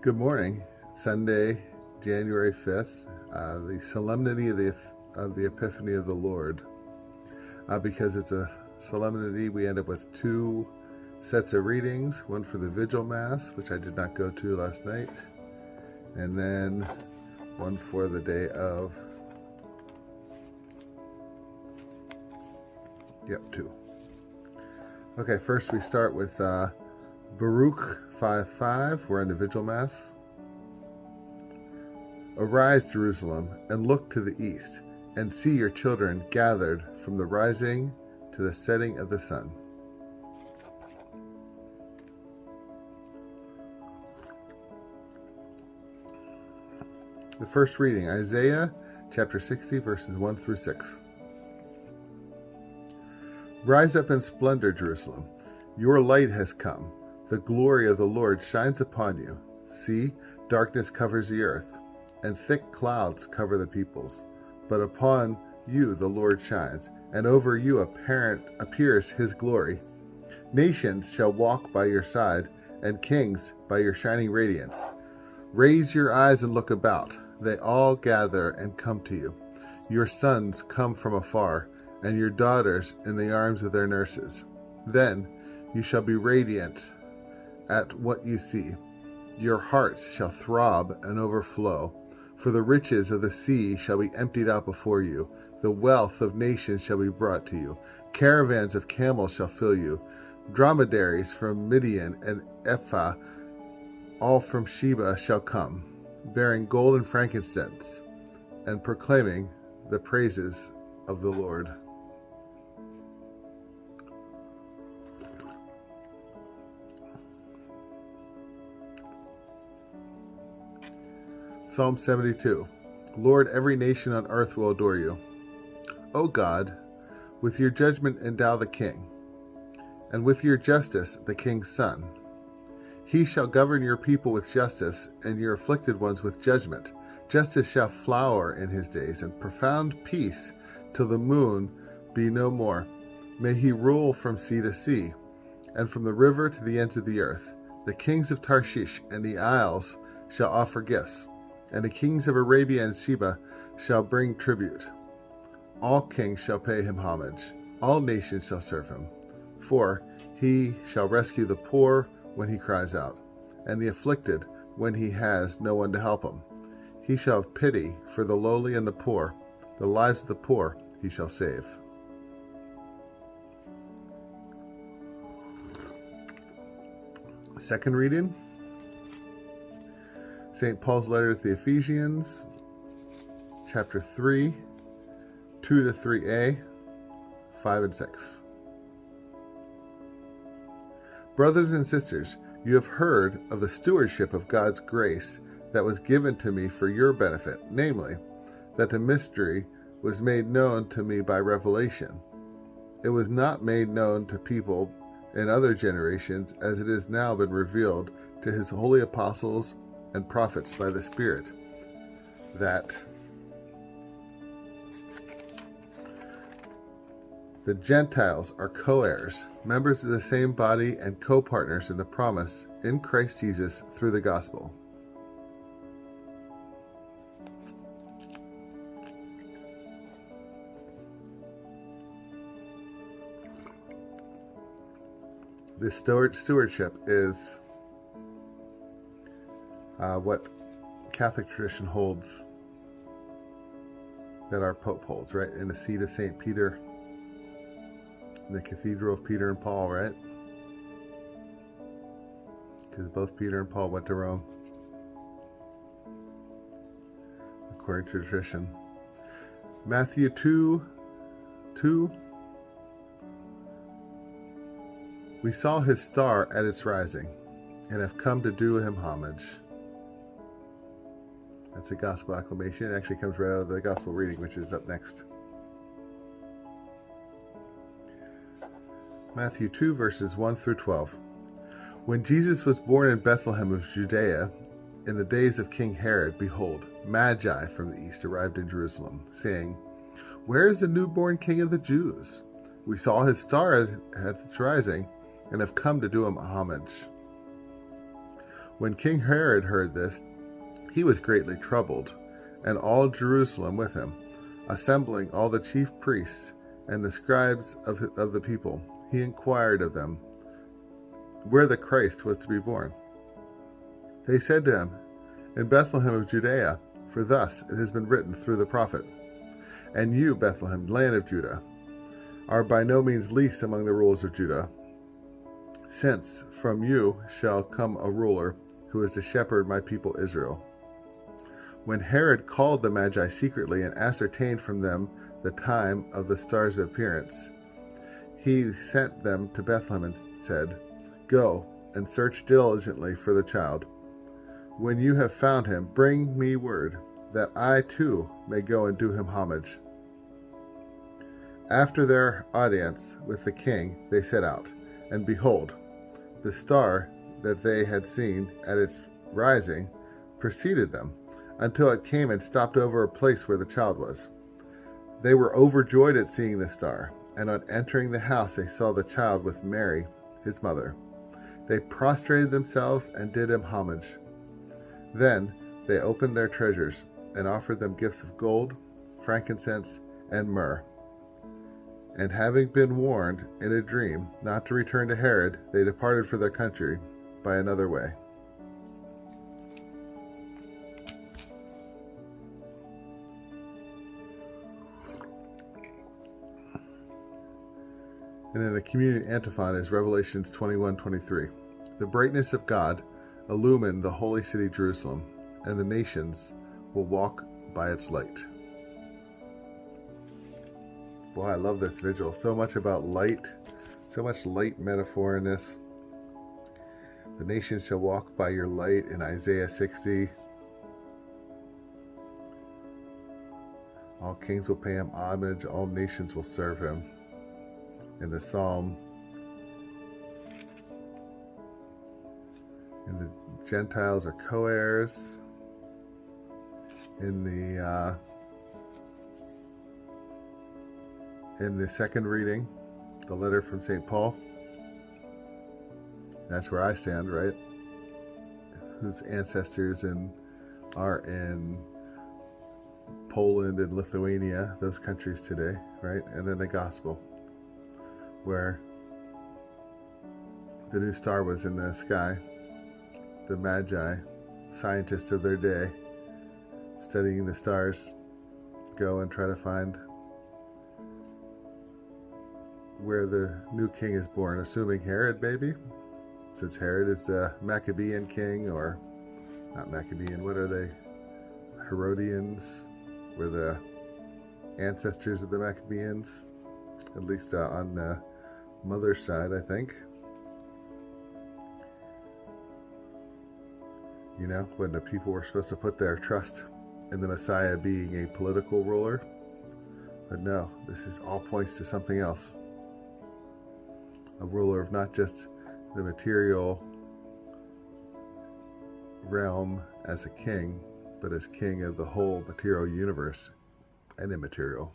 Good morning. Sunday, January 5th, the solemnity of the Epiphany of the Lord. Because it's a solemnity, we end up with two sets of readings, one for the Vigil Mass, which I did not go to last night, and then one for the day of, two. Okay, first we start with Baruch 5:5. We're in the Vigil Mass. Arise, Jerusalem, and look to the east, and see your children gathered from the rising to the setting of the sun. The first reading, Isaiah chapter 60, verses 1 through 6. Rise up in splendor, Jerusalem. Your light has come. The glory of the Lord shines upon you. See, darkness covers the earth, and thick clouds cover the peoples. But upon you the Lord shines, and over you appears his glory. Nations shall walk by your side, and kings by your shining radiance. Raise your eyes and look about. They all gather and come to you. Your sons come from afar, and your daughters in the arms of their nurses. Then you shall be radiant at what you see. Your hearts shall throb and overflow, for the riches of the sea shall be emptied out before you. The wealth of nations shall be brought to you. Caravans of camels shall fill you. Dromedaries from Midian and Ephah, all from Sheba, shall come, bearing gold and frankincense, and proclaiming the praises of the Lord. Psalm 72. Lord, every nation on earth will adore you. O God, with your judgment endow the king, and with your justice the king's son. He shall govern your people with justice, and your afflicted ones with judgment. Justice shall flower in his days, and profound peace till the moon be no more. May he rule from sea to sea, and from the river to the ends of the earth. The kings of Tarshish and the isles shall offer gifts, and the kings of Arabia and Sheba shall bring tribute. All kings shall pay him homage. All nations shall serve him. For he shall rescue the poor when he cries out, and the afflicted when he has no one to help him. He shall have pity for the lowly and the poor. The lives of the poor he shall save. Second reading, St. Paul's letter to the Ephesians, chapter 3, 2 to 3a, 5 and 6. Brothers and sisters, you have heard of the stewardship of God's grace that was given to me for your benefit, namely, that the mystery was made known to me by revelation. It was not made known to people in other generations, as it has now been revealed to his holy apostles and prophets by the Spirit, that the Gentiles are co-heirs, members of the same body, and co-partners in the promise in Christ Jesus through the gospel. This stewardship is what Catholic tradition holds, that our Pope holds, right? In the seat of St. Peter, in the Cathedral of Peter and Paul, right? Because both Peter and Paul went to Rome, according to tradition. Matthew 2:2. We saw his star at its rising, and have come to do him homage. That's a gospel acclamation. It actually comes right out of the gospel reading, which is up next. Matthew 2, verses 1 through 12. When Jesus was born in Bethlehem of Judea, in the days of King Herod, behold, Magi from the east arrived in Jerusalem, saying, Where is the newborn King of the Jews? We saw his star at its rising, and have come to do him homage. When King Herod heard this, he was greatly troubled, and all Jerusalem with him. Assembling all the chief priests and the scribes of the people, he inquired of them where the Christ was to be born. They said to him, In Bethlehem of Judea, for thus it has been written through the prophet, And you, Bethlehem, land of Judah, are by no means least among the rulers of Judah, since from you shall come a ruler who is to shepherd my people Israel. When Herod called the Magi secretly and ascertained from them the time of the star's appearance, he sent them to Bethlehem and said, Go and search diligently for the child. When you have found him, bring me word, that I too may go and do him homage. After their audience with the king, they set out, and behold, the star that they had seen at its rising preceded them, until it came and stopped over a place where the child was. They were overjoyed at seeing the star, and on entering the house they saw the child with Mary, his mother. They prostrated themselves and did him homage. Then they opened their treasures and offered them gifts of gold, frankincense, and myrrh. And having been warned in a dream not to return to Herod, they departed for their country by another way. And in the communion antiphon is Revelations 21:23. The brightness of God illumined the holy city Jerusalem, and the nations will walk by its light. Boy, I love this vigil. So much about light, so much light metaphor in this. The nations shall walk by your light in Isaiah 60. All kings will pay him homage, all nations will serve him. In the Psalm, and the Gentiles are co-heirs. In the second reading, the letter from St. Paul, that's where I stand, right? Whose ancestors are in Poland and Lithuania, those countries today, right? And then the Gospel, where the new star was in the sky. The Magi, scientists of their day, studying the stars, go and try to find where the new king is born, assuming Herod, maybe, since Herod is the Maccabean king, or not Maccabean, what are they? Herodians were the ancestors of the Maccabeans, at least on the mother's side, I think. You know, when the people were supposed to put their trust in the Messiah being a political ruler. But no, this is all points to something else. A ruler of not just the material realm as a king, but as king of the whole material universe and immaterial.